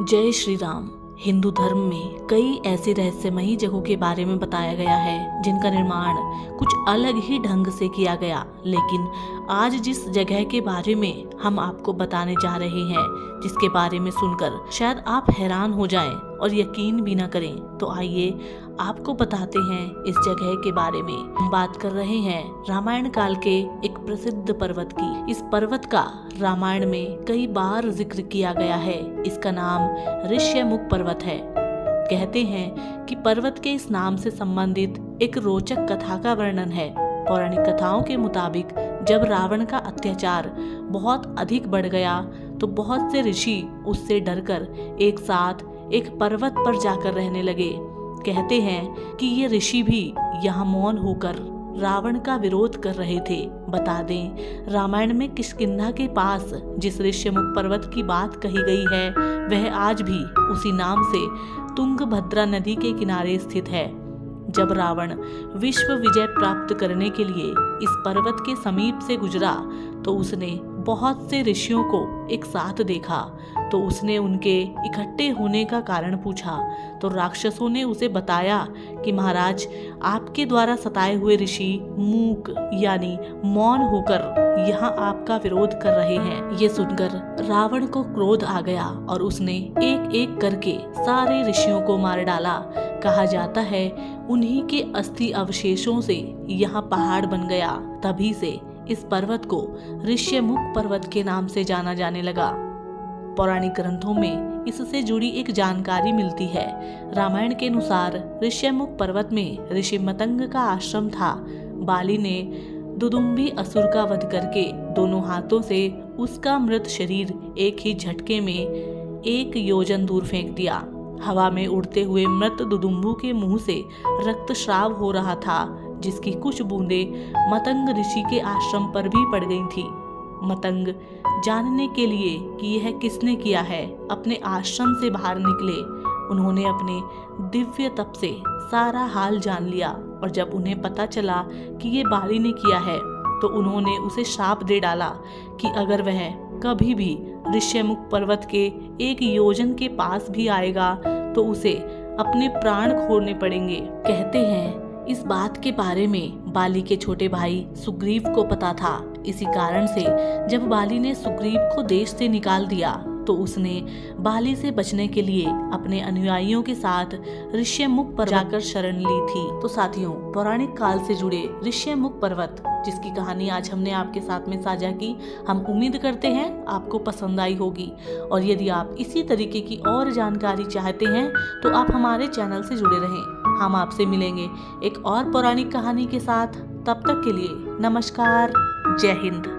जय श्री राम। हिंदू धर्म में कई ऐसी रहस्यमयी जगहों के बारे में बताया गया है जिनका निर्माण कुछ अलग ही ढंग से किया गया, लेकिन आज जिस जगह के बारे में हम आपको बताने जा रहे हैं, जिसके बारे में सुनकर शायद आप हैरान हो जाएं और यकीन भी ना करें, तो आइए आपको बताते हैं इस जगह के बारे में। हम बात कर रहे हैं रामायण काल के एक प्रसिद्ध पर्वत की। इस पर्वत का रामायण में कई बार जिक्र किया गया है। इसका नाम ऋष्यमुख पर्वत है। कहते हैं कि पर्वत के इस नाम से संबंधित एक रोचक कथा का वर्णन है। पौराणिक कथाओं के मुताबिक जब रावण का अत्याचार बहुत अधिक बढ़ गया तो बहुत से ऋषि उससे डरकर एक साथ एक पर्वत पर जाकर रहने लगे। कहते हैं कि ये ऋषि भी यहाँ मौन होकर रावण का विरोध कर रहे थे। बता दें, रामायण में किष्किंधा के पास जिस ऋष्यमुख पर्वत की बात कही गई है, वह आज भी उसी नाम से तुंगभद्रा नदी के किनारे स्थित है। जब रावण विश्व विजय प्राप्त करने के लिए इस पर्वत के समीप से गुजरा तो उसने बहुत से ऋषियों को एक साथ देखा। तो उसने उनके इकट्ठे होने का कारण पूछा तो राक्षसों ने उसे बताया कि महाराज, आपके द्वारा सताए हुए ऋषि मूक यानी मौन होकर यहाँ आपका विरोध कर रहे हैं। ये सुनकर रावण को क्रोध आ गया और उसने एक एक करके सारे ऋषियों को मार डाला। कहा जाता है उन्हीं के अस्थि अवशेषों से यहाँ पहाड़ बन गया। तभी से इस पर्वत को ऋष्यमुख पर्वत के नाम से जाना जाने लगा। पौराणिक ग्रंथों में इससे जुड़ी एक जानकारी मिलती है। रामायण के अनुसार ऋष्यमुख पर्वत में ऋषि मतंग का आश्रम था। बाली ने दुदुम्बी असुर का वध करके दोनों हाथों से उसका मृत शरीर एक ही झटके में 1 योजन दूर फेंक दिया। हवा में उड़ते हुए मृत दुदुम्बु के मुंह से रक्तस्राव हो रहा था, जिसकी कुछ बूंदें मतंग ऋषि के आश्रम पर भी पड़ गई थी। मतंग जानने के लिए कि यह किसने किया है, अपने आश्रम से बाहर निकले। उन्होंने अपने दिव्य तप से सारा हाल जान लिया और जब उन्हें पता चला कि ये बाली ने किया है तो उन्होंने उसे श्राप दे डाला कि अगर वह कभी भी ऋष्यमुख पर्वत के 1 योजन के पास भी आएगा तो उसे अपने प्राण खोने पड़ेंगे। कहते हैं इस बात के बारे में बाली के छोटे भाई सुग्रीव को पता था। इसी कारण से जब बाली ने सुग्रीव को देश से निकाल दिया तो उसने बाली से बचने के लिए अपने अनुयायियों के साथ ऋष्यमुख पर जाकर शरण ली थी। तो साथियों, पौराणिक काल से जुड़े ऋष्यमुख पर्वत जिसकी कहानी आज हमने आपके साथ में साझा की, हम उम्मीद करते हैं आपको पसंद आई होगी। और यदि आप इसी तरीके की और जानकारी चाहते हैं तो आप हमारे चैनल से जुड़े रहें। हम आपसे मिलेंगे एक और पौराणिक कहानी के साथ। तब तक के लिए नमस्कार, जय हिंद।